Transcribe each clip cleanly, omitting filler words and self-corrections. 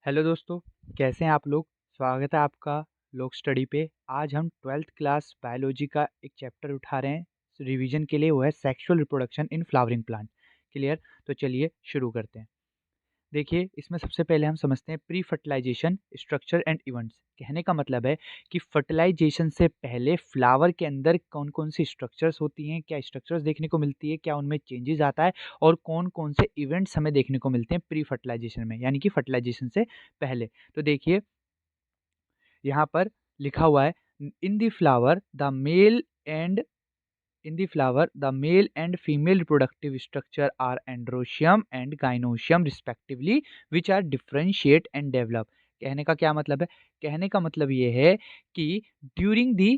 Hello दोस्तों, कैसे हैं आप लोग? स्वागत है आपका लोक स्टडी पे। आज हम 12th क्लास बायोलॉजी का एक चैप्टर उठा रहे हैं रिवीजन के लिए, वो है sexual reproduction in flowering plant. Clear? तो चलिए शुरू करते हैं। देखिए, इसमें सबसे पहले हम समझते हैं pre fertilization structure and events. कहने का मतलब है कि फर्टिलाइजेशन से पहले फ्लावर के अंदर कौन-कौन सी स्ट्रक्चर्स होती हैं, क्या स्ट्रक्चर्स देखने को मिलती है, क्या उनमें चेंजेस आता है और कौन-कौन से इवेंट्स हमें देखने को मिलते हैं प्री फर्टिलाइजेशन में, यानी कि फर्टिलाइजेशन से पहले। तो देखिए, यहाँ पर लिखा हुआ है in the flower the male and in the flower the male and female reproductive structure are androecium and gynoecium respectively which are differentiate and develop। कहने का क्या मतलब है? कहने का मतलब ये है कि ड्यूरिंग दी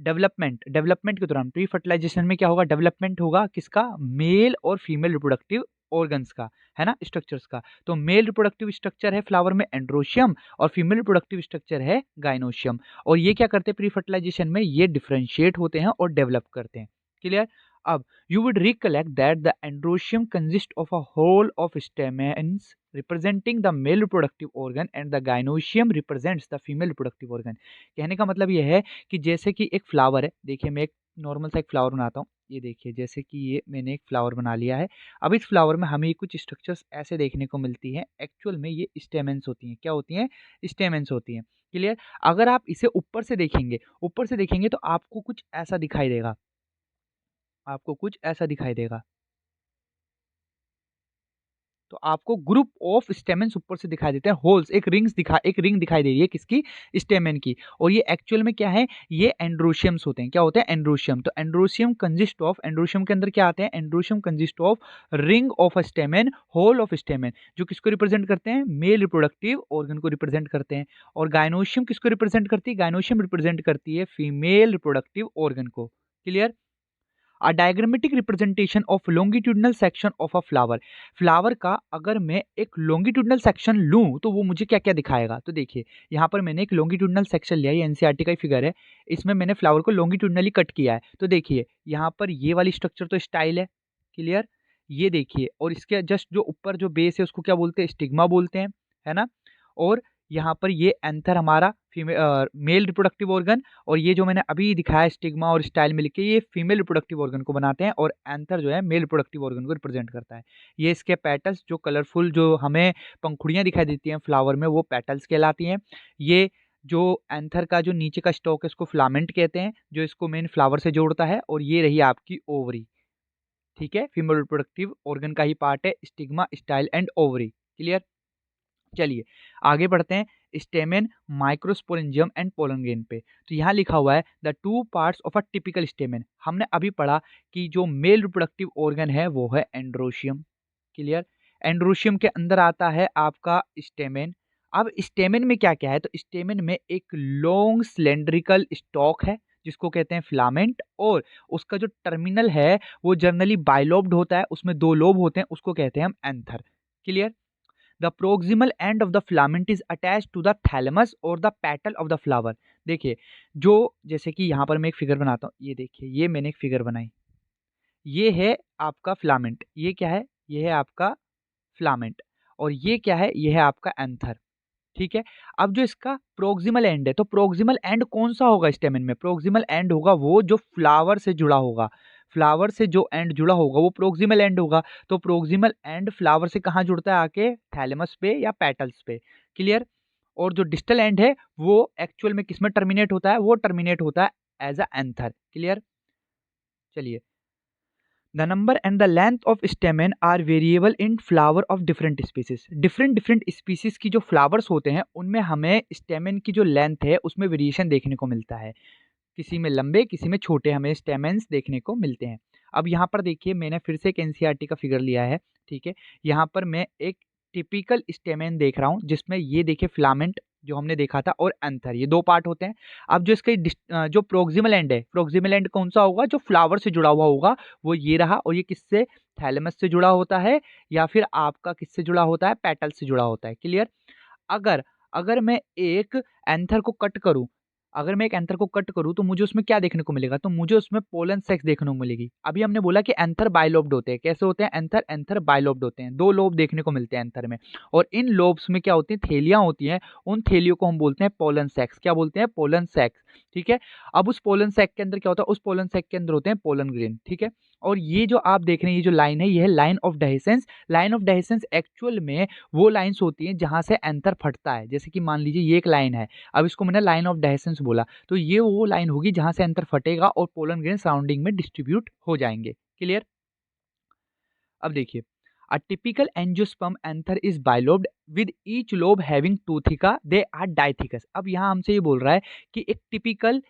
डेवलपमेंट के दौरान प्री फर्टिलाइजेशन में क्या होगा? डेवलपमेंट होगा किसका? मेल और फीमेल रिप्रोडक्टिव ऑर्गन्स का, है ना, स्ट्रक्चर्स का। तो मेल रिप्रोडक्टिव स्ट्रक्चर है फ्लावर में एंड्रोशियम और फीमेल रिप्रोडक्टिव स्ट्रक्चर है गाइनोशियम। और ये क्या करते हैं प्री फर्टिलाइजेशन में? ये डिफरेंशिएट होते हैं और डेवलप करते हैं। क्लियर? अब you would recollect that the androecium consist of a whorl of stamens representing the male reproductive organ and the gynoecium represents the female reproductive organ. कहने का मतलब ये है कि जैसे कि एक फ्लावर है, देखिए मैं एक नॉर्मल सा एक फ्लावर बनाता हूँ। ये देखिए, जैसे कि ये मैंने एक फ्लावर बना लिया है। अब इस फ्लावर में हमें कुछ स्ट्रक्चर्स ऐसे देखने को मिलती हैं, एक्चुअल में ये स्टेमेन्स होती हैं। क्या होती हैं? स्टेमेन्स होती हैं। क्लियर? अगर आप इसे ऊपर से देखेंगे तो आपको कुछ ऐसा दिखाई देगा, आपको कुछ ऐसा दिखाई देगा। तो आपको ग्रुप ऑफ स्टेमेन्स ऊपर से दिखाई देते हैं, होल्स, एक रिंग दिखाई दे रही है किसकी? स्टेमेन की। और ये एक्चुअल में क्या है? ये एंड्रोशियम्स होते हैं। क्या होते हैं? एंड्रोशियम। तो एंड्रोशियम के अंदर क्या आते हैं? Androecium consist of ring of a stamen, whole of stamen, जो किसको रिप्रेजेंट करते हैं? मेल रिप्रोडक्टिव ऑर्गन को रिप्रेजेंट करते हैं। और गायनोशियम किसको रिप्रेजेंट करती है? गायनोशियम रिप्रेजेंट करती है फीमेल रिप्रोडक्टिव ऑर्गन को। Clear? A diagrammatic representation of longitudinal section of a flower. Flower का अगर मैं एक लॉन्गिट्यूडनल सेक्शन लूं तो वो मुझे क्या क्या दिखाएगा? तो देखिए, यहाँ पर मैंने एक लॉन्गिट्यूडनल सेक्शन लिया है, ये एनसीईआरटी का ही फिगर है। इसमें मैंने फ्लावर को लॉन्गिट्यूडनली कट किया है। तो देखिए, यहाँ पर ये वाली स्ट्रक्चर तो स्टाइल है। क्लियर? ये देखिए, और इसके जस्ट जो ऊपर जो बेस है उसको क्या बोलते हैं? स्टिग्मा बोलते हैं, है ना? और यहाँ पर ये एंथर हमारा मेल रिप्रोडक्टिव ऑर्गन, और ये जो मैंने अभी दिखाया स्टिग्मा और स्टाइल मिल के, ये फीमेल रिप्रोडक्टिव ऑर्गन को बनाते हैं, और एंथर जो है मेल रिप्रोडक्टिव ऑर्गन को रिप्रेजेंट करता है। ये इसके पेटल्स, जो कलरफुल जो हमें पंखुड़ियाँ दिखाई देती हैं फ्लावर में, वो पेटल्स कहलाती हैं। ये जो एंथर का जो नीचे का स्टॉक है इसको फिलामेंट कहते हैं, जो इसको मेन फ्लावर से जोड़ता है। और ये रही आपकी ओवरी। ठीक है, फीमेल रिप्रोडक्टिव ऑर्गन का ही पार्ट है stigma, style and ovary. Clear? चलिए आगे बढ़ते हैं stamen, microsporangium and pollen grain पे। तो यहाँ लिखा हुआ है the two parts of a typical stamen. हमने अभी पढ़ा कि जो मेल रिप्रोडक्टिव ऑर्गन है वो है एंड्रोशियम। क्लियर? एंड्रोशियम के अंदर आता है आपका स्टेमेन। अब स्टेमेन में क्या क्या है? तो स्टेमेन में एक लॉन्ग सिलेंड्रिकल स्टॉक है जिसको कहते हैं फिलामेंट, और उसका जो टर्मिनल है वो जनरली बाइलोब्ड होता है, उसमें दो लोब होते हैं, उसको कहते हैं हम anther. Clear? The proximal end of the filament is attach to the thalamus और the petal of the flower. देखिए, जो जैसे कि यहाँ पर मैं एक फिगर बनाता हूँ, ये देखिए, ये मैंने एक फिगर बनाई, ये है आपका फिलामेंट। ये क्या है? ये है आपका फिलामेंट। और ये क्या है? ये है आपका एंथर। ठीक है? अब जो इसका प्रोक्सिमल एंड है, तो प्रोक्सिमल एंड कौन सा होगा स्टेमेन में? प्रोक्सिमल एंड होगा वो जो फ्लावर से जुड़ा होगा। फ्लावर से जो एंड जुड़ा होगा वो प्रोक्सिमल एंड होगा। तो प्रोक्सिमल एंड फ्लावर से कहाँ जुड़ता है? आके थैलेमस पे या पेटल्स पे। क्लियर? और जो डिस्टल एंड है वो एक्चुअल में किसमें टर्मिनेट होता है? वो टर्मिनेट होता है एज अ एंथर। क्लियर? चलिए, the number and the length of stamen are variable in flower of different species. Different different species की जो फ्लावर्स होते हैं उनमें हमें स्टेमेन की जो लेंथ है उसमें वेरिएशन देखने को मिलता है। किसी में लंबे, किसी में छोटे हमें स्टेमेन्स देखने को मिलते हैं। अब यहाँ पर देखिए, मैंने फिर से एक एनसीईआरटी का फिगर लिया है। ठीक है? यहाँ पर मैं एक टिपिकल स्टेमेन देख रहा हूँ जिसमें ये देखिए फिलामेंट जो हमने देखा था और एंथर, ये दो पार्ट होते हैं। अब जो इसका जो प्रोक्सिमल एंड है, प्रोक्सिमल एंड कौन सा होगा? जो फ्लावर से जुड़ा हुआ होगा, वो ये रहा। और ये किससे? थैलेमस से जुड़ा होता है, या फिर आपका किससे जुड़ा होता है? पेटल से जुड़ा होता है। क्लियर? अगर अगर मैं एक एंथर को कट करूं, अगर मैं एक एंथर को कट करूँ तो मुझे उसमें क्या देखने को मिलेगा, तो मुझे उसमें पोलन सेक्स देखने को मिलेगी। अभी हमने बोला कि एंथर बाइलोब्ड होते हैं, कैसे होते हैं एंथर, एंथर बाइलोब्ड होते हैं, 2 लोब देखने को मिलते हैं एंथर में, और इन लोब्स में क्या होती हैं, थैलियां होती हैं, उन थैलियों को हम बोलते हैं पोलन सेक्स। क्या बोलते हैं, पोलन सेक्स। ठीक है, अब उस पोलन सेक के अंदर क्या होता है, उस पोलन सेक के अंदर होते हैं पोलन ग्रेन। ठीक है, और ये जो आप देख रहे हैं, ये जो लाइन है, ये है line of dehiscence. Line of dehiscence actual में वो लाइंस होती हैं जहां से एंथर फटता है। जैसे कि मान लीजिए ये एक लाइन है, अब इसको मैंने लाइन ऑफ डेhiscence बोला, तो ये वो लाइन होगी जहां से एंथर फटेगा और पोलन ग्रेन सराउंडिंग में डिस्ट्रीब्यूट हो जाएंगे। क्लियर। अब देखिए, a typical angiosperm anther is bilobed with each lobe having two theca, they are डाइथिकस। अब यहाँ हमसे ये बोल रहा है कि एक टिपिकल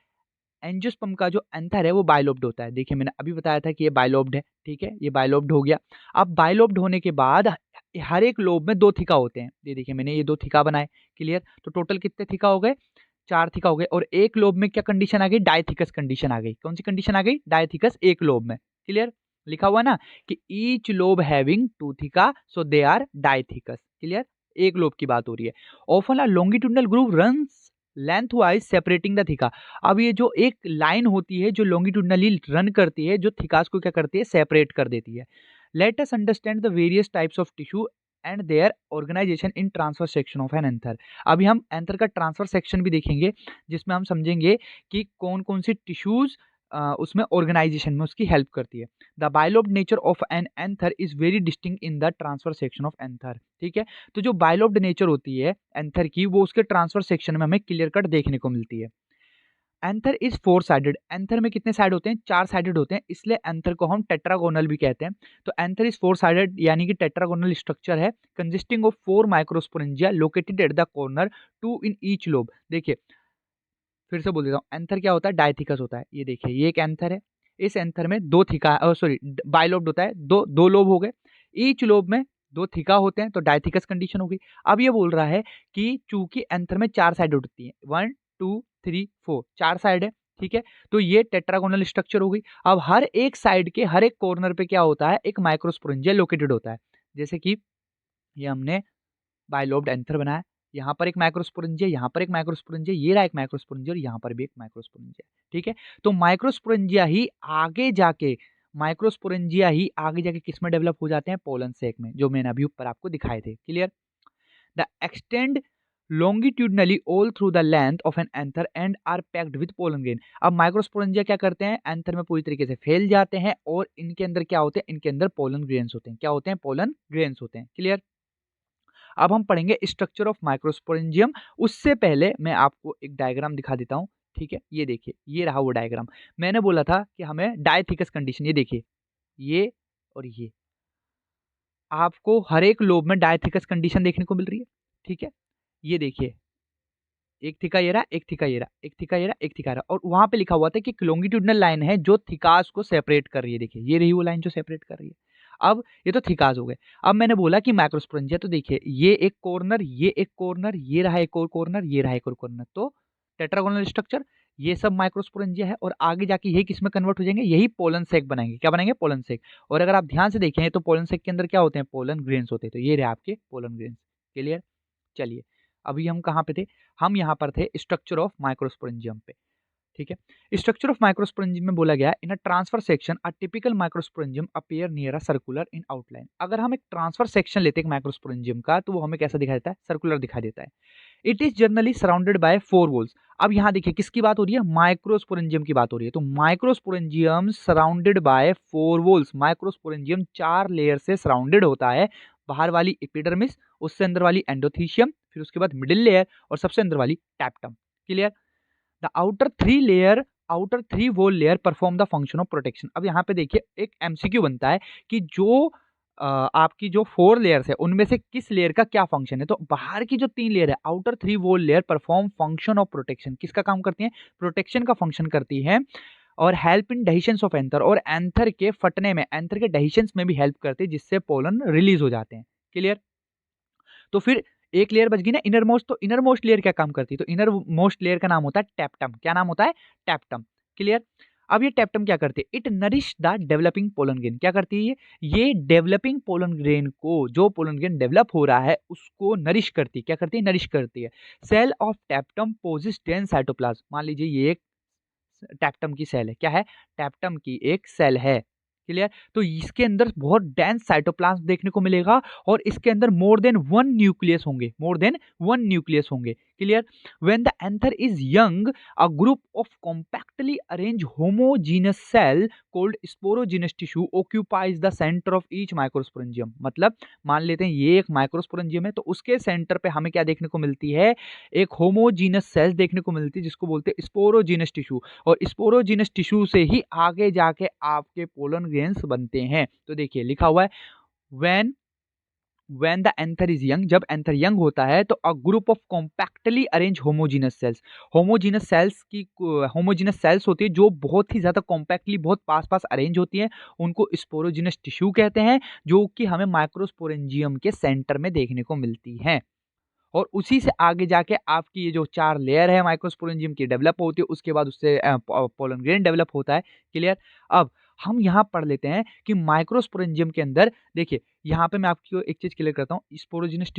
एंजियोस्पर्म का जो एंथर है वो बाइलोब्ड होता है। देखिए मैंने अभी बताया था कि ये बाइलोब्ड है, ठीक है, ये बाइलोब्ड हो गया। अब बाइलोब्ड होने के बाद हर एक लोब में 2 थिका होते हैं। ये देखिए मैंने ये 2 थिका बनाए। क्लियर, तो टोटल कितने थिका हो गए, 4 थिका हो गए। और एक लोब में क्या कंडीशन आ गई, डायथिकस कंडीशन आ गई। कौन सी कंडीशन आ गई, डायथिकस एक लोब में। क्लियर, लिखा हुआ ना कि each lobe having 2 theca so they are dithecous. Clear, एक लोब की बात हो रही है। Often a longitudinal groove runs lengthwise separating the theca. अब ये जो एक लाइन होती है जो लॉन्गिट्यूडनली रन करती है, जो थिकास को क्या करती है, सेपरेट कर देती है। Let us understand the various types of tissue and their organization in transfer section of an anther. अभी हम एंथर का ट्रांसफर सेक्शन भी देखेंगे, जिसमें हम समझेंगे कि कौन कौन सी टिश्यूज उसमें ऑर्गेनाइजेशन में उसकी हेल्प करती है। The bilobed nature of an anther is very distinct in the transfer section of anther. ठीक है, तो जो बाइलोब्ड नेचर होती है एंथर की, वो उसके ट्रांसफर सेक्शन में हमें क्लियर कट देखने को मिलती है। Anther is 4 sided. एंथर में कितने साइड होते हैं, 4 साइडेड होते हैं, इसलिए एंथर को हम टेट्रागोनल भी कहते हैं। तो एंथर इज 4 साइडेड यानी कि टेट्रागोनल स्ट्रक्चर है, consisting of 4 microsporangia located at the corner, 2 in each lobe. देखिए फिर से बोल देता हूँ, एंथर क्या होता है, डायथिकस होता है। ये देखिए ये एक एंथर है, इस एंथर में 2 थिका सॉरी बाइलोब्ड होता है, दो लोब हो गए, ईच लोब में 2 थिका होते हैं, तो डायथिकस कंडीशन हो गई। अब ये बोल रहा है कि चूंकि एंथर में 4 साइड होती है, 1 2 3 4, 4 साइड है। ठीक है, तो ये टेट्रागोनल स्ट्रक्चर हो गई। अब हर एक साइड के हर एक कॉर्नर पे क्या होता है, एक माइक्रोस्पोरेंजिया लोकेटेड होता है। जैसे कि ये हमने बाइलोब्ड एंथर बनाया, यहाँ पर एक माइक्रोस्पोरेंजिया, यहाँ पर एक माइक्रोस्पोरेंजिया, ये रहा एक माइक्रोस्पोरेंजिया और यहाँ पर भी एक माइक्रोस्पोरेंजिया। ठीक है, तो माइक्रोस्पोरेंजिया ही आगे जाके किस में डेवलप हो जाते हैं, पोलन सेक में, जो मैंने अभी ऊपर आपको दिखाए थे। Clear, the extend longitudinally all through the length of an anther and are packed with pollen grain। अब माइक्रोस्पोरेंजिया क्या करते हैं, एंथर में पूरी तरीके से फैल जाते हैं और इनके अंदर क्या होते हैं, इनके अंदर पोलन ग्रेन्स होते हैं। क्या होते हैं, पोलन ग्रेन्स होते हैं। क्लियर, अब हम पढ़ेंगे स्ट्रक्चर ऑफ माइक्रोस्पोरेंजियम। उससे पहले मैं आपको एक डायग्राम दिखा देता हूं। ठीक है, ये देखिए ये रहा वो डायग्राम। मैंने बोला था कि हमें डायथिकस कंडीशन, ये देखिए ये और ये, आपको हर एक लोब में डायथिकस कंडीशन देखने को मिल रही है। ठीक है, ये देखिए एक थिका ये रहा, एक थिका ये रहा, एक थिका ये रहा, एक थिका रहा, और वहां पे लिखा हुआ था कि लॉन्गिट्यूडनल लाइन है जो थिकास को सेपरेट कर रही है। देखिए ये रही वो लाइन जो सेपरेट कर रही है। अब ये तो थिकास हो गए। अब मैंने बोला कि माइक्रोस्पोरेंजिया, तो देखिए ये एक कॉर्नर, ये एक कॉर्नर, ये रहा एक और कॉर्नर, ये रहा एक और कॉर्नर, तो टेट्रागोनल स्ट्रक्चर, ये सब माइक्रोस्पोरेंजिया है। और आगे जाके यही किस में कन्वर्ट हो जाएंगे, यही पोलन सेक बनाएंगे। क्या बनाएंगे, पोलन सेक। और अगर आप ध्यान से देखें तो पोलन सेक के अंदर क्या होते हैं, पोलन ग्रेन्स होते हैं। तो ये रहे आपके पोलन ग्रेन्स। क्लियर, चलिए अभी हम कहाँ पे थे, हम यहाँ पर थे स्ट्रक्चर ऑफ माइक्रोस्पोरेंजियम पे। ठीक है, स्ट्रक्चर ऑफ माइक्रोस्पोरेंजियम में बोला गया in a transverse section a typical microsporangium appear near a circular in outline. अगर हम एक ट्रांसफर सेक्शन लेते हैं माइक्रोस्पोरेंजियम का, तो वो हमें कैसा दिखाई देता है, सर्कुलर दिखाई देता है। It is generally surrounded by 4 walls. अब यहाँ देखिए किसकी बात हो रही है, माइक्रोस्पोरेंजियम की बात हो रही है। तो microsporangium surrounded by 4 walls, microsporangium 4 layer से सराउंडेड होता है। बाहर वाली एपिडर्मिस, उससे अंदर वाली एंडोथीशियम, फिर उसके बाद मिडिल लेयर और सबसे अंदर वाली tapetum. Clear, the outer three wall layer perform the function of protection. अब यहाँ पे देखिए एक एमसीक्यू बनता है कि जो आपकी जो 4 लेयर्स है उनमें से किस लेयर का क्या फंक्शन है। तो बाहर की जो 3 लेयर है, outer 3 wall layer perform function of protection. किसका काम करती है, प्रोटेक्शन का फंक्शन करती है। और हेल्प इन डहिशंस ऑफ एंथर, और एंथर के फटने में, एंथर के डहिशंस में भी हेल्प करती है, जिससे पोलन रिलीज हो जाते हैं। क्लियर, तो फिर एक लेयर बच गई ना इनर मोस्ट। तो इनर मोस्ट लेयर क्या काम करती है, तो इनर मोस्ट लेयर का नाम होता है टैप्टम। क्या नाम होता है, टैप्टम। क्लियर, अब ये टैप्टम क्या करते हैं, it nourish the developing pollen grain. क्या करती है ये डेवलपिंग पोलन ग्रेन को, जो पोलन ग्रेन डेवलप हो रहा है उसको नरिश करती है। क्या करती है, नरिश करती है। Cell of tapetum possess dense cytoplasm. मान लीजिए ये एक टैप्टम की सेल है। क्या है, टैप्टम की एक सेल है। क्लियर, तो इसके अंदर बहुत डेंस साइटोप्लाज्म देखने को मिलेगा और इसके अंदर मोर देन वन न्यूक्लियस होंगे, मोर देन वन न्यूक्लियस होंगे। Clear, when the anther is young a group of compactly arrange homogeneous cell called sporogenous tissue occupies the centre of each microsporangium. मतलब मान लेते हैं ये एक माइक्रोस्पोरेंजियम है, तो उसके सेंटर पे हमें क्या देखने को मिलती है, एक होमोजीनस सेल देखने को मिलती है जिसको बोलते हैं स्पोरोजीनस टिश्यू। और स्पोरोजीनस टिश्यू से ही आगे जाके आपके पोलन ग्रेन्स बनते हैं। तो देखिए लिखा हुआ है when when the anther is young, जब एंथर यंग होता है तो a group of compactly arrange homogeneous cells. Homogeneous cells होती है जो बहुत ही ज्यादा कॉम्पैक्टली बहुत पास पास अरेंज होती है, उनको स्पोरोजीनस टिश्यू कहते हैं, जो कि हमें माइक्रोस्पोरेंजियम के सेंटर में देखने को मिलती है। और उसी से आगे जाके आपकी ये जो 4 लेयर है माइक्रोस्पोरेंजियम की डेवलप होती है, उसके बाद उससे पोलन ग्रेन डेवलप होता है। क्लियर, अब हम यहाँ पढ़ लेते हैं कि माइक्रोस्पोरेंजियम के अंदर देखिए, यहाँ पे मैं आपको एक चीज क्लियर करता हूँ। स्पोरोजिनस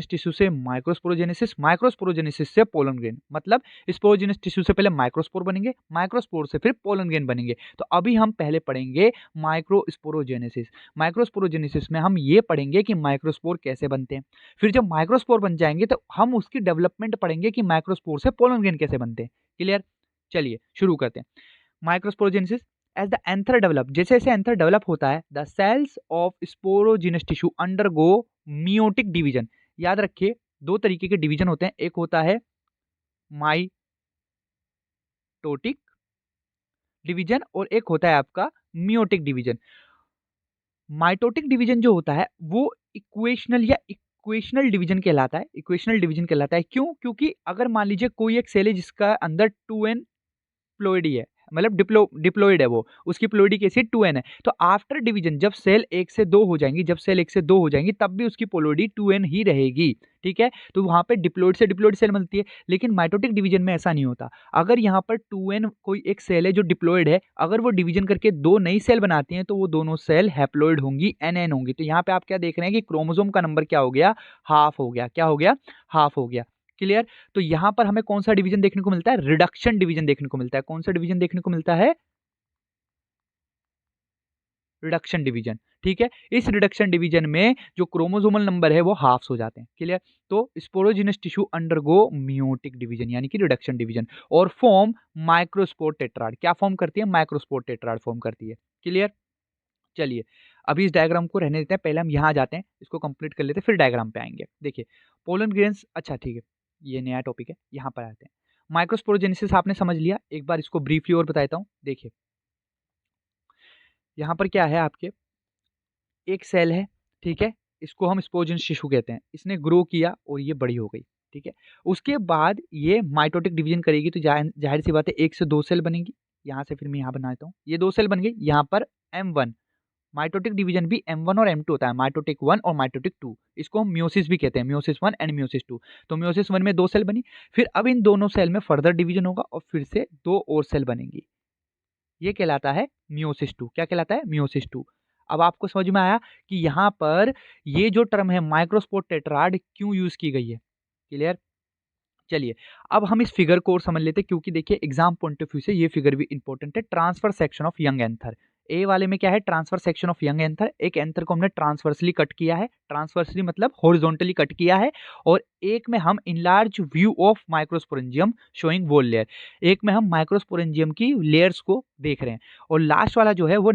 टिश्यू से माइक्रोस्पोरोजेनेसिस, माइक्रोस्पोरोजेनेसिस से पोलन ग्रेन। मतलब स्पोरोजिनस टिश्यू से पहले माइक्रोस्पोर बनेंगे, माइक्रोस्पोर से फिर पोलन ग्रेन बनेंगे। तो अभी हम पहले पढ़ेंगे माइक्रोस्पोरोजेनेसिस। माइक्रोस्पोरोजेनेसिस में हम ये पढ़ेंगे कि माइक्रोस्पोर कैसे बनते हैं। फिर जब माइक्रोस्पोर बन जाएंगे तो हम उसकी डेवलपमेंट पढ़ेंगे कि माइक्रोस्पोर से पोलन ग्रेन कैसे बनते हैं। क्लियर, चलिए शुरू करते हैं। Microsporogenesis, as the anther develop, जैसे जैसे एंथर डेवलप होता है the cells of sporogenous tissue undergo meiotic division. याद रखिए 2 तरीके के डिवीजन होते हैं, एक होता है माइटोटिक डिवीजन और एक होता है आपका मियोटिक डिवीजन। माइटोटिक डिवीजन जो होता है वो इक्वेशनल डिवीजन कहलाता है। इक्वेशनल डिवीजन कहलाता है क्यों, क्योंकि अगर मान लीजिए कोई एक सेल है जिसका अंदर 2n प्लोइडी है, मतलब डिप्लोइड है, वो उसकी प्लोइडी कैसी 2n है, तो आफ्टर डिवीजन जब सेल 1 से 2 हो जाएंगी, जब सेल 1 से 2 हो जाएंगी तब भी उसकी प्लोइडी 2n ही रहेगी। ठीक है, तो वहां पे डिप्लोइड से डिप्लोइड सेल बनती है। लेकिन माइटोटिक डिवीजन में ऐसा नहीं होता। अगर यहाँ पर 2n कोई एक सेल है जो डिप्लोइड है, अगर वो डिवीजन करके 2 नई सेल बनाती हैं तो वो दोनों सेल हैप्लोइड होंगी, nn होंगी। तो यहाँ पे आप क्या देख रहे हैं कि क्रोमोसोम का नंबर क्या हो गया, हाफ हो गया। क्या हो गया, हाफ हो गया। क्लियर, तो यहां पर हमें कौन सा डिवीजन देखने को मिलता है, रिडक्शन डिवीजन देखने को मिलता है। कौन सा डिवीजन देखने को मिलता है, रिडक्शन डिवीजन। ठीक है, इस रिडक्शन डिवीजन में जो क्रोमोसोमल नंबर है वो हाफ हो जाते हैं। क्लियर, तो sporogenous tissue undergo meiotic division यानी कि रिडक्शन डिवीजन और फॉर्म माइक्रोस्पोर टेट्राड। क्या फॉर्म करती है, माइक्रोस्पोर टेट्राड फॉर्म करती है। क्लियर, चलिए अभी इस डायग्राम को रहने देते हैं, पहले हम यहाँ जाते हैं, इसको कंप्लीट कर लेते हैं, फिर डायग्राम पे आएंगे। देखिए पोलन ग्रेन्स, अच्छा ठीक है ये नया टॉपिक है, यहाँ पर आते हैं। माइक्रोस्पोरोजेनेसिस आपने समझ लिया, एक बार इसको ब्रीफली और बता देता हूँ। देखिए यहाँ पर क्या है, आपके एक सेल है, ठीक है, इसको हम स्पोरोजेनस टिश्यू कहते हैं, इसने ग्रो किया और ये बड़ी हो गई। ठीक है, उसके बाद ये माइटोटिक डिवीजन करेगी तो जाहिर सी बात है 1 से 2 सेल बनेंगी। यहाँ से फिर मैं यहाँ बनाता हूँ, ये 2 सेल बन गई, यहाँ पर M1। माइटोटिक डिवीजन भी M1 और M2 होता है, माइटोटिक 1 और माइटोटिक 2। इसको हम म्योसिस भी कहते हैं, म्योसिस 1 एंड म्योसिस 2। तो म्योसिस 1 में 2 सेल बनी, फिर अब इन दोनों सेल में फर्दर डिवीजन होगा और फिर से 2 और सेल बनेंगी। ये कहलाता है म्योसिस 2। क्या कहलाता है, म्योसिस 2। अब आपको समझ में आया कि यहाँ पर ये जो टर्म है माइक्रोस्पोर टेट्राड क्यों यूज की गई है। क्लियर, चलिए अब हम इस फिगर को और समझ लेते हैं, क्योंकि देखिए एग्जाम पॉइंट ऑफ व्यू से ये फिगर भी इंपॉर्टेंट है। Transverse section of young anther, A वाले में क्या है, transverse section of young anther. एक एंथर को हमने ट्रांसवर्सली कट किया है, ट्रांसवर्सली मतलब हॉरिजॉन्टली कट किया है, और एक में हम enlarge view of microsporangium showing wall layer, एक में हम माइक्रोस्पोरेंजियम की लेयर्स को देख रहे हैं। और लास्ट वाला जो है वो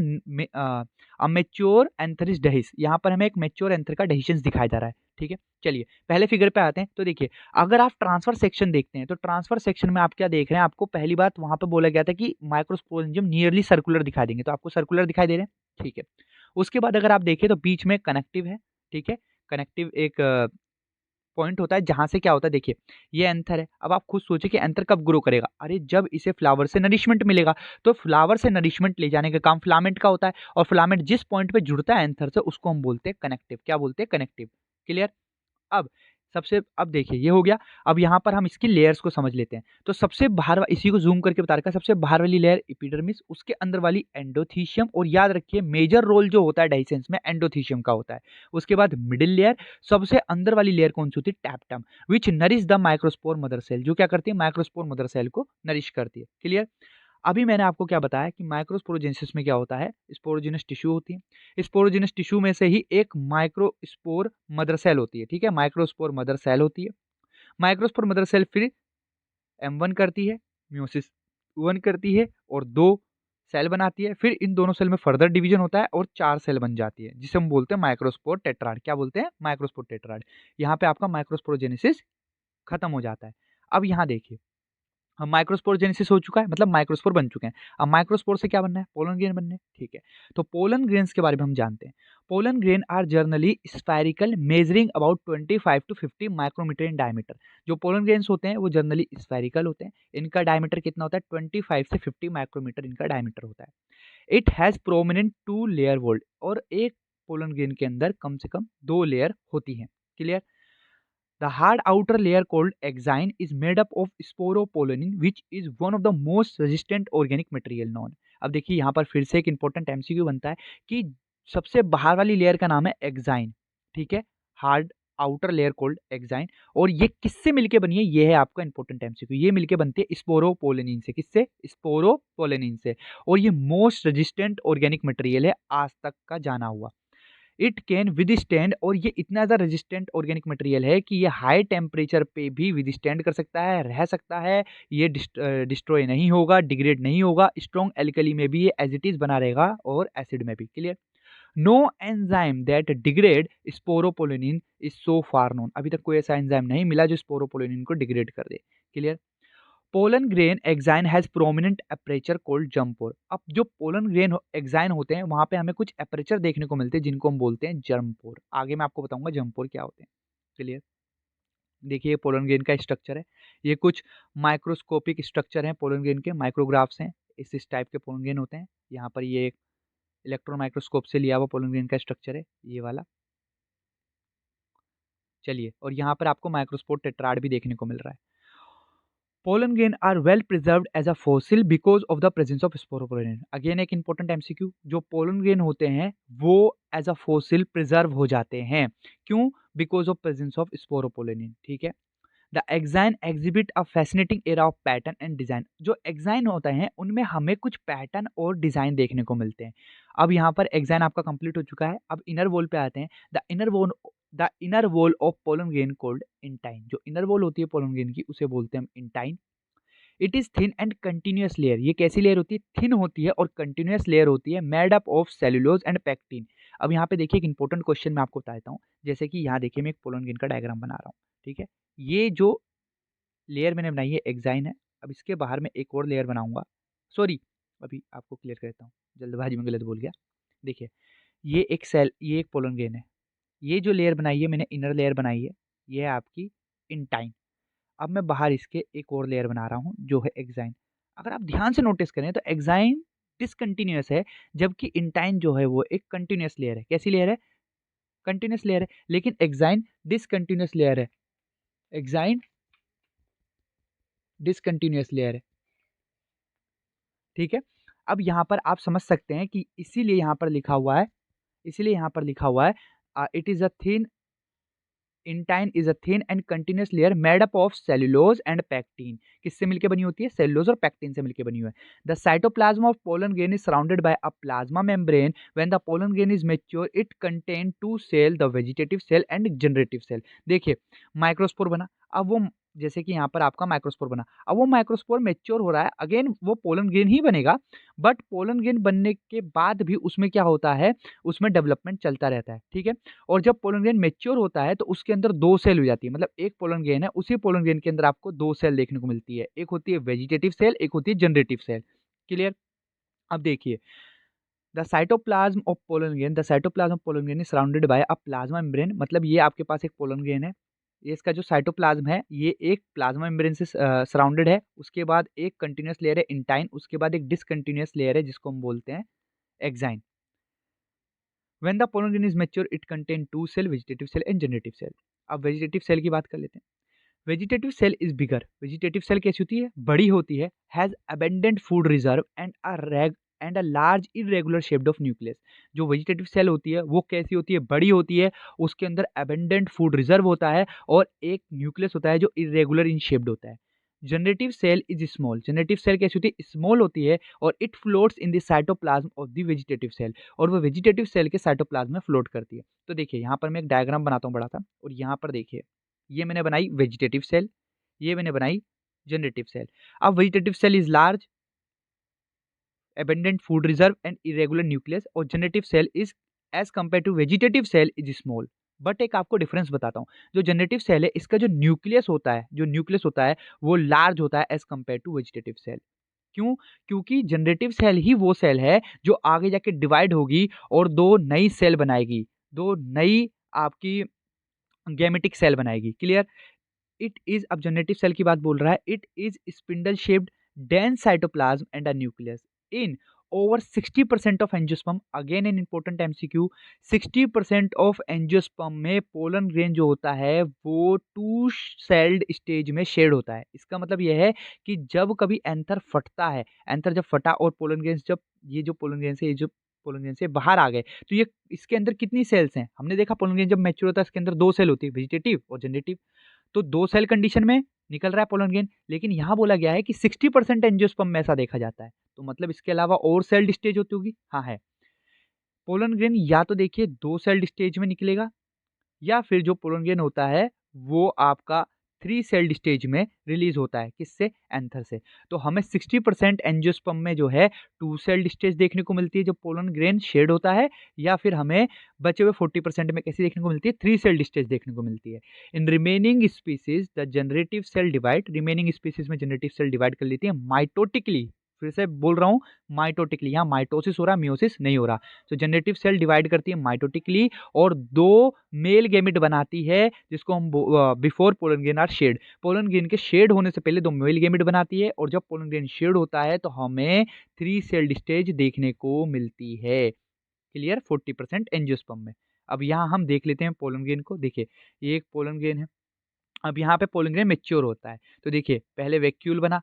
मेच्योर एंथरिस डहिस, यहाँ पर हमें एक मेच्योर एंथर का डहिशंस दिखाया जा रहा है। ठीक है, चलिए पहले फिगर पे आते हैं। तो देखिए अगर आप ट्रांसफर सेक्शन देखते हैं तो ट्रांसफर सेक्शन में आप क्या देख रहे हैं, आपको पहली बात वहां पे बोला गया था कि माइक्रोस्पोरेंजियम नियरली सर्कुलर दिखाई देंगे, तो आपको सर्कुलर दिखाई दे रहे हैं। ठीक है, उसके बाद अगर आप देखें तो बीच में कनेक्टिव है। ठीक है, कनेक्टिव एक पॉइंट होता है जहां से क्या होता है, देखिए ये एंथर है। अब आप खुद सोचिए कि एंथर कब ग्रो करेगा, अरे जब इसे फ्लावर से नरिशमेंट मिलेगा। तो फ्लावर से नरिशमेंट ले जाने का काम फिलामेंट का होता है, और फिलामेंट जिस पॉइंट पे जुड़ता है एंथर से उसको हम बोलते हैं कनेक्टिव। क्या बोलते हैं, कनेक्टिव। क्लियर, अब सबसे, अब देखिए ये हो गया। अब यहाँ पर हम इसकी लेयर्स को समझ लेते हैं। तो सबसे बाहर इसी को जूम करके बता रखा है, सबसे बाहर वाली लेयर एपिडर्मिस, उसके अंदर वाली एंडोथीशियम, और याद रखिए मेजर रोल जो होता है डाइसेंस में एंडोथीशियम का होता है। उसके बाद मिडिल लेयर, सबसे अंदर वाली लेयर कौन सी होती है, tapetum, which nourish the microspore mother cell, जो क्या करती है माइक्रोस्पोर मदर सेल को नरिश करती है। क्लियर। अभी मैंने आपको क्या बताया कि माइक्रोस्पोरोजेनेसिस में क्या होता है, स्पोरोजिनस टिश्यू होती है, स्पोरोजिनस टिश्यू में से ही एक माइक्रोस्पोर मदर सेल होती है, ठीक है, माइक्रोस्पोर मदर सेल होती है। माइक्रोस्पोर मदर सेल फिर M1 करती है, म्योसिस 1 करती है और 2 सेल बनाती है। फिर इन दोनों सेल में फर्दर डिवीजन होता है और 4 सेल बन जाती है, जिसे हम बोलते हैं माइक्रोस्पोर टेट्राड। क्या बोलते हैं, माइक्रोस्पोर टेट्राड। यहाँ पे आपका माइक्रोस्पोरोजेनेसिस खत्म हो जाता है। अब यहाँ देखिए, अब माइक्रोस्पोर जेनेसिस हो चुका है, मतलब माइक्रोस्पोर बन चुके हैं। अब माइक्रोस्पोर से क्या बनना है, पोलन ग्रेन बनने हैं, ठीक है। तो पोलन ग्रेन्स के बारे में हम जानते हैं। Pollen grain are generally spherical measuring about 25 to 50 micrometre in diameter. जो पोलन ग्रेन्स होते हैं वो जनरली स्फेरिकल होते हैं। इनका डायमीटर कितना होता है, 25 से 50 माइक्रोमीटर इनका डायमीटर होता है। इट हैज़ प्रोमिनेंट 2 लेयर वोल्ड, और एक पोलन ग्रेन के अंदर कम से कम 2 लेयर होती हैं। Clear. The hard outer layer called exine is made up of sporopollenin, which is one of the most resistant organic material known. अब देखिए यहाँ पर फिर से एक इंपॉर्टेंट एमसीक्यू बनता है कि सबसे बाहर वाली लेयर का नाम है एक्साइन, ठीक है, hard outer layer cold exine. और ये किससे मिलके बनी है, ये है आपका इंपॉर्टेंट एमसीक्यू। ये मिलके बनती है स्पोरोपोलेनिन से। किससे, स्पोरोपोलेनिन से। और ये मोस्ट रेजिस्टेंट ऑर्गेनिक मटेरियल है आज तक का जाना हुआ। इट कैन विदस्टैंड, और ये इतना ज़्यादा रेजिस्टेंट ऑर्गेनिक मटेरियल है कि ये हाई टेम्परेचर पे भी विदस्टैंड कर सकता है, रह सकता है। ये डिस्ट्रॉय नहीं होगा, डिग्रेड नहीं होगा। स्ट्रॉन्ग एल्कली में भी ये एज इट इज बना रहेगा और एसिड में भी। Clear. No enzyme that degrade sporopollenin is so far known. अभी तक कोई ऐसा एंजाइम नहीं मिला जो स्पोरोपोलिनिन को डिग्रेड कर दे। Clear. Pollen grain exine has prominent aperture called germ pore. अब जो पोलन ग्रेन एक्साइन होते हैं वहां पे हमें कुछ एपरेचर देखने को मिलते हैं जिनको हम बोलते हैं जर्मपोर। आगे मैं आपको बताऊंगा जर्मपोर क्या होते हैं। क्लियर। देखिए पोलन ग्रेन का स्ट्रक्चर है, ये कुछ माइक्रोस्कोपिक स्ट्रक्चर हैं पोलन ग्रेन के, माइक्रोग्राफ्स हैं, इस टाइप के पोलन ग्रेन होते हैं। यहाँ पर ये एक इलेक्ट्रॉन माइक्रोस्कोप से लिया हुआ पोलन ग्रेन का स्ट्रक्चर है, ये वाला। चलिए, और यहाँ पर आपको माइक्रोस्पोर टेट्राड भी देखने को मिल रहा है। Pollen grain are well preserved as a fossil because of the presence of sporopollenin. Again एक important MCQ, जो pollen grain होते हैं वो as a fossil preserve हो जाते हैं। क्यों? Because of presence of sporopollenin। ठीक है। The exine exhibit a fascinating era of pattern and design। जो exine होता है उनमें हमें कुछ पैटर्न और डिजाइन देखने को मिलते हैं। अब यहाँ पर exine आपका कंप्लीट हो चुका है। अब इनर वॉल पे आते हैं। The inner wall of pollen grain cold intine. जो इनर वॉल होती है पोलन ग्रेन की उसे बोलते हैं हम intine. It is thin and continuous layer. ये कैसी लेयर होती है, थिन होती है और कंटिन्यूअस लेयर होती है, made up of cellulose and pectin. अब यहाँ पे देखिए एक इंपॉर्टेंट क्वेश्चन मैं आपको बताता हूँ। जैसे कि यहाँ देखिए मैं एक पोलन ग्रेन का डायग्राम बना रहा हूँ, ठीक है। ये जो लेयर मैंने बनाई है एक्साइन है। अब इसके बाहर में एक और लेयर बनाऊंगा, सॉरी अभी आपको क्लियर कर देता हूँ, जल्दबाजी में गलत बोल गया। देखिए ये एक सेल, ये एक पोलन ग्रेन है। ये जो लेयर बनाई है मैंने, इनर लेयर बनाई है, ये है आपकी इंटाइन। अब मैं बाहर इसके एक और लेयर बना रहा हूँ जो है एक्साइन। अगर आप ध्यान से नोटिस करें तो एक्साइन डिसकंटिन्यूअस है, जबकि इंटाइन जो है वो एक कंटिन्यूअस लेयर है। कैसी लेयर है, कंटिन्यूअस लेयर है। लेकिन एक्साइन डिसकंटिन्यूअस लेयर है, एक्साइन डिसकंटिन्यूअस लेयर है, ठीक है। अब यहाँ पर आप समझ सकते हैं कि इसीलिए यहाँ पर लिखा हुआ है, इसीलिए यहाँ पर लिखा हुआ है it is a thin intine is a thin and continuous layer made up of cellulose and pectin. किससे मिलकर बनी होती है, सेलुलोज और पैक्टिन से मिलकर बनी हुई है। The cytoplasm of pollen grain is surrounded by a plasma membrane. When the pollen grain is mature it contain 2 cell, the vegetative cell and generative cell. देखिए माइक्रोस्पोर बना, अब वो जैसे कि यहाँ पर आपका माइक्रोस्पोर बना, अब वो माइक्रोस्पोर मैच्योर हो रहा है, अगेन वो पोलन ग्रेन ही बनेगा। बट पोलन ग्रेन बनने के बाद भी उसमें क्या होता है, उसमें डेवलपमेंट चलता रहता है, ठीक है। और जब पोलन ग्रेन मैच्योर होता है तो उसके अंदर 2 सेल हो जाती है, मतलब एक पोलन ग्रेन है, उसी पोलन ग्रेन के अंदर आपको 2 सेल देखने को मिलती है। एक होती है वेजिटेटिव सेल, एक होती है जनरेटिव सेल। क्लियर। अब देखिए the cytoplasm of pollen grain, the cytoplasm of pollen grain is surrounded by a plasma membrane. मतलब ये आपके पास एक पोलन ग्रेन है, ये इसका जो साइटोप्लाज्म है ये एक प्लाज्मा मेम्ब्रेन से सराउंडेड है। उसके बाद एक कंटिन्यूअस लेयर है इंटाइन, उसके बाद एक डिसकंटिन्यूअस लेयर है जिसको हम बोलते हैं exine. When the pollen grain is mature, it contain 2 cell, vegetative cell and generative cell. अब वेजिटेटिव सेल की बात कर लेते हैं। Vegetative cell is bigger. Vegetative cell कैसी होती है? बड़ी होती है। Has abundant food reserve and a large irregular shaped of nucleus. जो वेजिटेटिव सेल होती है वो कैसी होती है? बड़ी होती है, उसके अंदर अबेंडेंट फूड रिजर्व होता है और एक न्यूक्लियस होता है जो इरेगुलर इन शेप्ड होता है। Generative cell is small. Generative cell कैसी होती है? स्मॉल होती है और it floats in the cytoplasm of the vegetative cell, और वो वेजिटेटिव सेल के साइटोप्लाज्म में फ्लोट करती है। तो देखिए यहाँ पर मैं एक डायग्राम बनाता हूँ बड़ा सा, और यहाँ पर देखिए ये मैंने बनाई वेजिटेटिव सेल, ये मैंने बनाई जनरेटिव सेल। अब vegetative cell is large, abundant food reserve and irregular nucleus, और generative cell is as compare to vegetative cell is small. But एक आपको डिफरेंस बताता हूँ, जो जनरेटिव सेल है इसका जो न्यूक्लियस होता है, वो लार्ज होता है as compare to vegetative cell. क्यों? क्योंकि जनरेटिव सेल ही वो सेल है जो आगे जाके डिवाइड होगी और दो नई सेल बनाएगी, दो नई आपकी गैमेटिक सेल बनाएगी। क्लियर? इट इज, अब जनरेटिव सेल की बात बोल रहा है, it is spindle shaped dense cytoplasm and a nucleus in over 60% of angiosperm। again an important MCQ, 60% of angiosperm में पोलन ग्रेन जो होता है वो टू सेल्ड स्टेज में शेड होता है। इसका मतलब यह है कि जब कभी एंथर फटता है, एंथर जब फटा और पोलन ग्रेन जब ये जो पोलन ग्रेन से बाहर आ गए, तो ये इसके अंदर कितनी सेल्स हैं? हमने देखा पोलन ग्रेन जब मैच्योर होता है इसके अंदर दो सेल होती है, वेजिटेटिव और जनरेटिव। तो दो सेल कंडीशन में निकल रहा है पोलन ग्रेन, लेकिन यहां बोला गया है कि 60% एंजियोस्पर्म में ऐसा देखा जाता है। तो मतलब इसके अलावा और सेल्ड स्टेज होती होगी? हाँ है। पोलन ग्रेन या तो देखिए दो सेल्ड स्टेज में निकलेगा, या फिर जो पोलन ग्रेन होता है वो आपका थ्री सेल्ड स्टेज में रिलीज होता है। किससे? एंथर से। तो हमें 60% एंजियोस्पर्म में जो है टू सेल्ड स्टेज देखने को मिलती है जो पोलन ग्रेन शेड होता है, या फिर हमें बचे हुए 40% में कैसी देखने को मिलती है? थ्री सेल्ड स्टेज देखने को मिलती है। In remaining species the generative cell divide, remaining species में जनरेटिव सेल डिवाइड कर लेती है माइटोटिकली। फिर से बोल रहा हूँ, माइटोटिकली। यहाँ माइटोसिस हो रहा है, मियोसिस नहीं हो रहा। तो जनरेटिव सेल डिवाइड करती है माइटोटिकली और दो मेल गैमेट बनाती है, जिसको हम before pollen grain are shed, pollen grain के शेड होने से पहले दो मेल गैमेट बनाती है, और जब पोलन ग्रेन शेड होता है तो हमें थ्री सेल्ड स्टेज देखने को मिलती है। क्लियर? 40% एंजियोस्पर्म में। अब यहाँ हम देख लेते हैं पोलन ग्रेन को। देखिए ये एक पोलन ग्रेन है। अब यहाँ पे पोलन ग्रेन मेच्योर होता है, तो देखिए पहले वैक्यूल बना,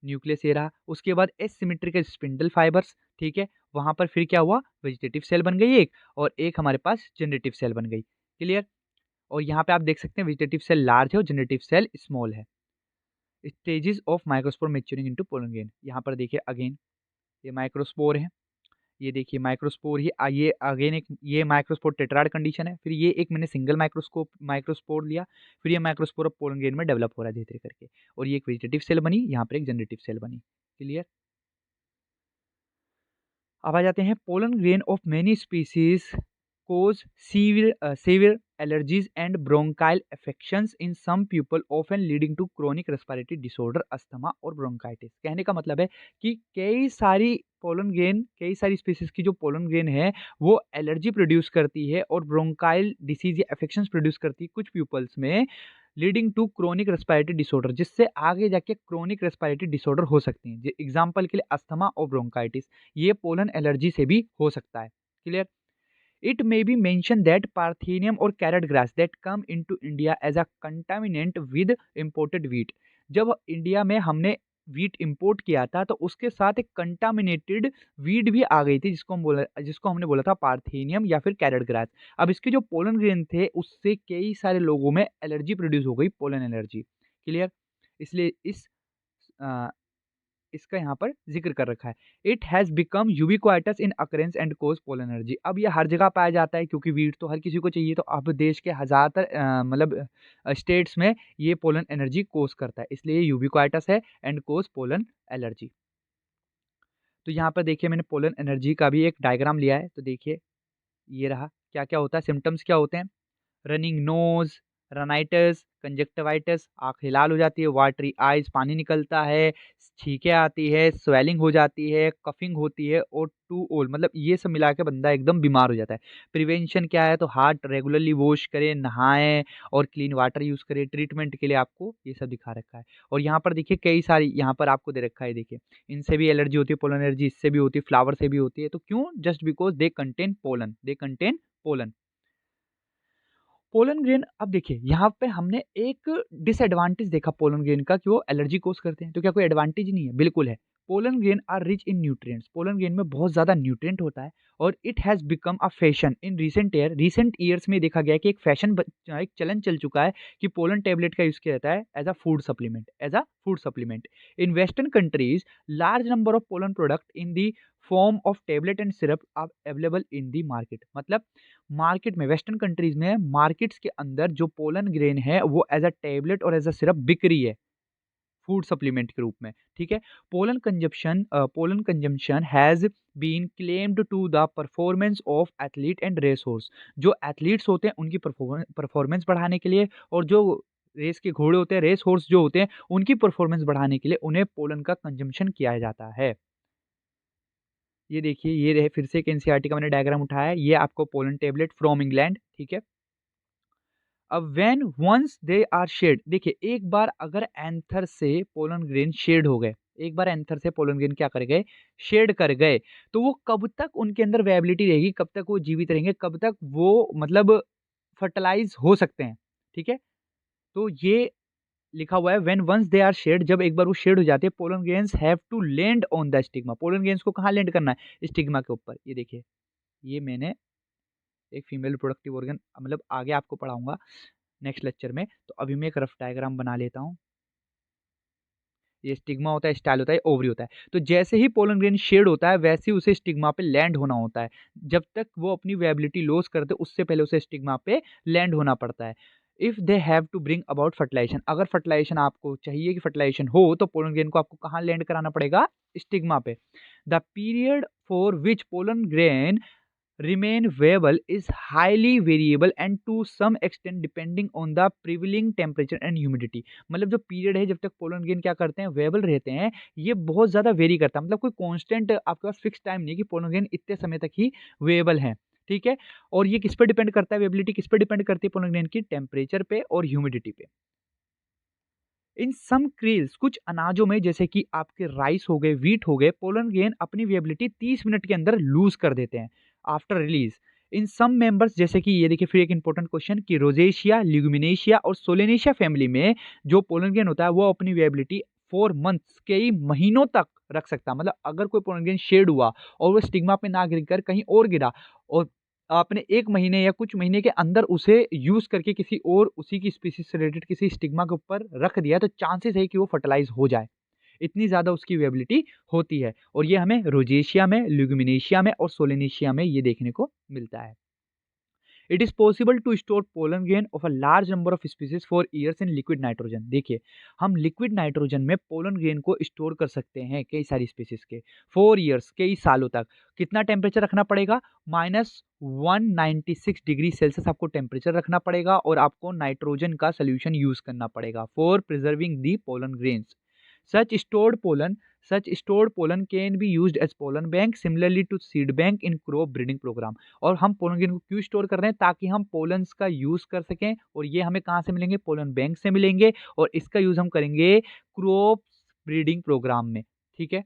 न्यूक्लियस ये रहा, उसके बाद एसिमेट्रिकल स्पिंडल फाइबर्स, ठीक है। वहां पर फिर क्या हुआ? वेजिटेटिव सेल बन गई एक, और एक हमारे पास जनरेटिव सेल बन गई। क्लियर? और यहाँ पे आप देख सकते हैं वेजिटेटिव सेल लार्ज है और जनरेटिव सेल स्मॉल है। Stages of microspore maturing into pollen grain. यहाँ पर देखिए अगेन ये माइक्रोस्पोर है, ये देखिए माइक्रोस्पोर ही ये अगेन एक ये माइक्रोस्पोर टेट्राड कंडीशन है, फिर ये एक मैंने सिंगल माइक्रोस्पोर लिया, फिर ये माइक्रोस्पोर अब पोलन ग्रेन में डेवलप हो रहा है धीरे धीरे करके, और ये एक वेजिटेटिव सेल बनी, यहाँ पर एक जनरेटिव सेल बनी। क्लियर? अब आ जाते हैं pollen grain of many species cause severe allergies and bronchial affections in some people, often leading to chronic respiratory disorder, asthma और bronchitis। कहने का मतलब है कि कई सारी स्पीसीज की जो पोलन ग्रेन है वो एलर्जी प्रोड्यूस करती है और ब्रोंकाइल डिसीज या अफेक्शंस प्रोड्यूस करती है कुछ पीपल्स में, leading to chronic respiratory disorder, जिससे आगे जाके क्रोनिक रेस्पिरेटरी डिसऑर्डर हो सकती हैं। एग्जाम्पल के लिए अस्थमा और ब्रोंकाइटिस, ये पोलन एलर्जी से भी हो सकता है। Clear? It may be mentioned that Parthenium or carrot grass that come into India as a contaminant with imported wheat। जब इंडिया में हमने वीट इंपोर्ट किया था तो उसके साथ एक कंटामिनेटेड वीट भी आ गई थी, जिसको हमने बोला था पार्थेनियम या फिर कैरेट ग्रास। अब इसके जो पोलन ग्रेन थे उससे कई सारे लोगों में एलर्जी प्रोड्यूस हो गई, पोलन एलर्जी। क्लियर? इसलिए इसका यहाँ पर जिक्र कर रखा है। It has become ubiquitous in occurrence and cause pollen allergy. अब ये हर जगह पाया जाता है क्योंकि वीट तो हर किसी को चाहिए, तो अब देश के ज़्यादातर मतलब स्टेट्स में ये पोलन एनर्जी कोज करता है, इसलिए ये यूबिक्वाइटस है एंड कोज पोलन एलर्जी। तो यहाँ पर देखिए मैंने पोलन एनर्जी का भी एक डायग्राम लिया है, तो देखिए ये रहा। क्या क्या होता है, सिम्टम्स क्या होते हैं? रनिंग नोज, रनाइटिस, कंजक्टिवाइटिस, आँखें लाल हो जाती है, वाटरी आइज, पानी निकलता है, छींकें आती है, स्वेलिंग हो जाती है, कफिंग होती है, और टू ओल्ड, मतलब ये सब मिला के बंदा एकदम बीमार हो जाता है। प्रिवेंशन क्या है? तो हार्ट रेगुलरली वॉश करें, नहाएं और क्लीन वाटर यूज़ करें। ट्रीटमेंट के लिए आपको ये सब दिखा रखा है। और यहाँ पर देखिए कई सारी यहाँ पर आपको दे रखा है, देखिए इनसे भी एलर्जी होती है, पोलन एलर्जी इससे भी होती है, फ्लावर से भी होती है। तो क्यों? Just because they contain pollen, they contain pollen. Pollen grain, अब देखिए यहाँ पे हमने एक डिसएडवांटेज देखा पोलन ग्रेन का कि वो एलर्जी कोज़ करते हैं, तो क्या कोई एडवांटेज नहीं है? बिल्कुल है। Pollen grain are rich in nutrients, pollen grain में बहुत ज़्यादा न्यूट्रिएंट होता है और it has become a fashion in recent years में देखा गया है कि एक फैशन एक चलन चल चुका है कि पोलन टैबलेट का यूज़ किया जाता है as a food supplement. In western countries, large number of pollen product in the form of tablet and syrup are available in the market. मतलब मार्केट में, वेस्टर्न कंट्रीज में मार्केट्स के अंदर जो पोलन ग्रेन है वो एज अ टेबलेट और as a syrup बिक रही है फूड सप्लीमेंट के रूप में, ठीक है। Pollen consumption has been claimed to the performance of athlete and race horse. जो एथलीट्स होते हैं उनकी परफॉर्मेंस बढ़ाने के लिए, और जो रेस के घोड़े होते हैं, रेस हॉर्स जो होते हैं, उनकी परफॉर्मेंस बढ़ाने के लिए उन्हें पोलन का कंजम्पशन किया जाता है। ये देखिए, ये रहे फिर से एक एनसीईआरटी का मैंने डायग्राम उठाया है, ये आपको पोलन टेबलेट फ्रॉम इंग्लैंड, ठीक है। अब when once they are shed, देखिए एक बार अगर एंथर से पोलन ग्रेन शेड हो गए, एक बार एंथर से पोलन ग्रेन क्या कर गए, शेड कर गए, तो वो कब तक उनके अंदर वेबिलिटी रहेगी, कब तक वो जीवित रहेंगे, कब तक वो मतलब फर्टिलाइज हो सकते हैं, ठीक है। तो ये लिखा हुआ है when once they are shed, जब एक बार वो शेड हो जाते हैं, pollen grains have to land on the stigma, pollen grains को कहाँ लैंड करना है, स्टिग्मा के ऊपर। ये देखिए, ये मैंने एक फीमेल रिप्रोडक्टिव ऑर्गन मतलब आगे आपको पढ़ाऊंगा नेक्स्ट लेक्चर में, तो अभी मैं एक रफ डायग्राम बना लेता हूँ। ये स्टिग्मा होता है, स्टाइल होता है, ओवरी होता है। तो जैसे ही पोलन ग्रेन शेड होता है वैसे ही उसे स्टिग्मा पे लैंड होना होता है। जब तक वो अपनी वेबिलिटी लॉस करते उससे पहले उसे स्टिग्मा पे लैंड होना पड़ता है। If they have to bring about fertilisation, अगर फर्टिलाइजेशन आपको चाहिए कि फर्टिलाइजेशन हो तो पोलन ग्रेन को आपको कहाँ लैंड कराना पड़ेगा, स्टिग्मा पे। The period for which pollen grain remain viable is highly variable and to some extent depending on the prevailing temperature and humidity। मतलब जो पीरियड है जब तक पोलन ग्रेन क्या करते हैं, वेबल रहते हैं, ये बहुत ज़्यादा वेरी करता है। मतलब कोई कांस्टेंट आपके पास फिक्स टाइम नहीं है कि पोलन ग्रेन इतने समय तक ही वेबल है, ठीक है। और ये किस पे डिपेंड करता है, वेबिलिटी किस पे डिपेंड करती है पोलन ग्रेन की, टेम्परेचर पे और ह्यूमिडिटी पे। इन सम क्रेल्स, कुछ अनाजों में जैसे कि आपके राइस हो गए, व्हीट हो गए, पोलन ग्रेन अपनी वेबिलिटी 30 मिनट के अंदर लूज कर देते हैं आफ्टर रिलीज। इन सम मेंबर्स, जैसे कि ये देखिए फिर एक इंपॉर्टेंट क्वेश्चन कि रोजेशिया, ल्यूमिनेशिया और सोलेनेशिया फैमिली में जो पोलन ग्रेन होता है वो अपनी वेबिलिटी 4 मंथ्स, कई महीनों तक रख सकता है। मतलब अगर कोई पोलन ग्रेन शेड हुआ और वो स्टिग्मा पे ना गिरकर कहीं और गिरा और आपने 1 महीने या कुछ महीने के अंदर उसे यूज़ करके किसी और उसी की स्पीशीज़ से रिलेटेड किसी स्टिग्मा के ऊपर रख दिया, तो चांसेस है कि वो फर्टिलाइज़ हो जाए। इतनी ज़्यादा उसकी वेबिलिटी होती है और ये हमें रोजेशिया में, ल्यूमिनेशिया में और सोलेनेशिया में ये देखने को मिलता है। It is possible to store pollen grain of a large number of species for years in liquid nitrogen. देखिए, हम लिक्विड नाइट्रोजन में पोलन ग्रेन को स्टोर कर सकते हैं कई सारी स्पीसीज के 4 ईयर्स, कई सालों तक। कितना टेम्परेचर रखना पड़ेगा, -196 डिग्री सेल्सियस आपको टेम्परेचर रखना पड़ेगा और आपको नाइट्रोजन का सोल्यूशन यूज करना पड़ेगा for preserving the pollen grains. Such stored pollen, such stored pollen can be used as pollen bank similarly to seed bank in crop breeding program। और हम पोलन ग्रेन को क्यों स्टोर कर रहे हैं, ताकि हम पोलन्स का यूज कर सकें, और ये हमें कहाँ से मिलेंगे, पोलन बैंक से मिलेंगे, और इसका यूज हम करेंगे क्रॉप ब्रीडिंग प्रोग्राम में, ठीक है।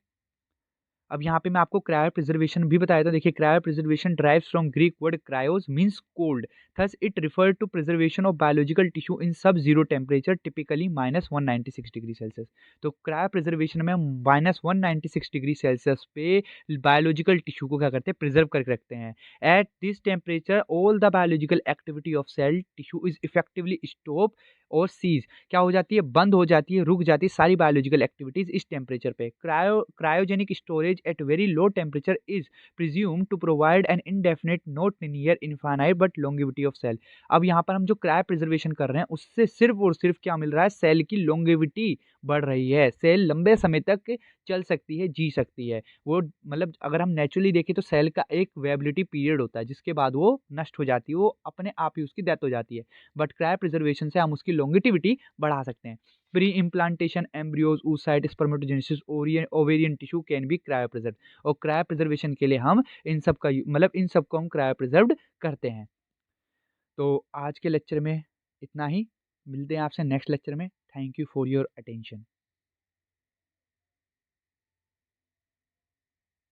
अब यहाँ पे मैं आपको क्रायो प्रिजर्वेशन भी बताया था। देखिए, cryopreservation derives from Greek word cryos means cold, thus it refer to preservation of biological tissue in sub zero temperature typically -196 degree Celsius. तो क्रायो प्रिजर्वेशन में हम -196 डिग्री सेल्सियस पे बायोलॉजिकल टिश्यू को क्या करते हैं, प्रिजर्व करके रखते हैं। At this temperature all the biological activity of cell tissue is effectively stop और सीज, क्या हो जाती है, बंद हो जाती है, रुक जाती है सारी बायोलॉजिकल एक्टिविटीज इस टेम्परेचर पे। Cryogenic storage at very low temperature is presume to provide an indefinite not linear infinite but longevity of cell. अब यहाँ पर हम जो क्रायो प्रिजर्वेशन कर रहे हैं उससे सिर्फ और सिर्फ क्या मिल रहा है, सेल की लॉन्गेविटी बढ़ रही है, सेल लंबे समय तक चल सकती है, जी सकती है। वो मतलब अगर हम नेचुरली देखें तो सेल का एक वेबिलिटी पीरियड होता है जिसके बाद वो नष्ट हो जाती है, वो अपने आप ही उसकी डेथ हो जाती है। बट क्रायो प्रिजर्वेशन से हम उसकी लॉन्गेटिविटी बढ़ा सकते हैं। Pre implantation embryos, oocyte, spermatogenesis, ovarian tissue can be cryo preserve. और क्रायो प्रिजर्वेशन के लिए हम इन सब का मतलब इन सब को हम क्रायो प्रिजर्व्ड करते हैं। तो आज के लेक्चर में इतना ही, मिलते हैं आपसे नेक्स्ट लेक्चर में। Thank you for your attention.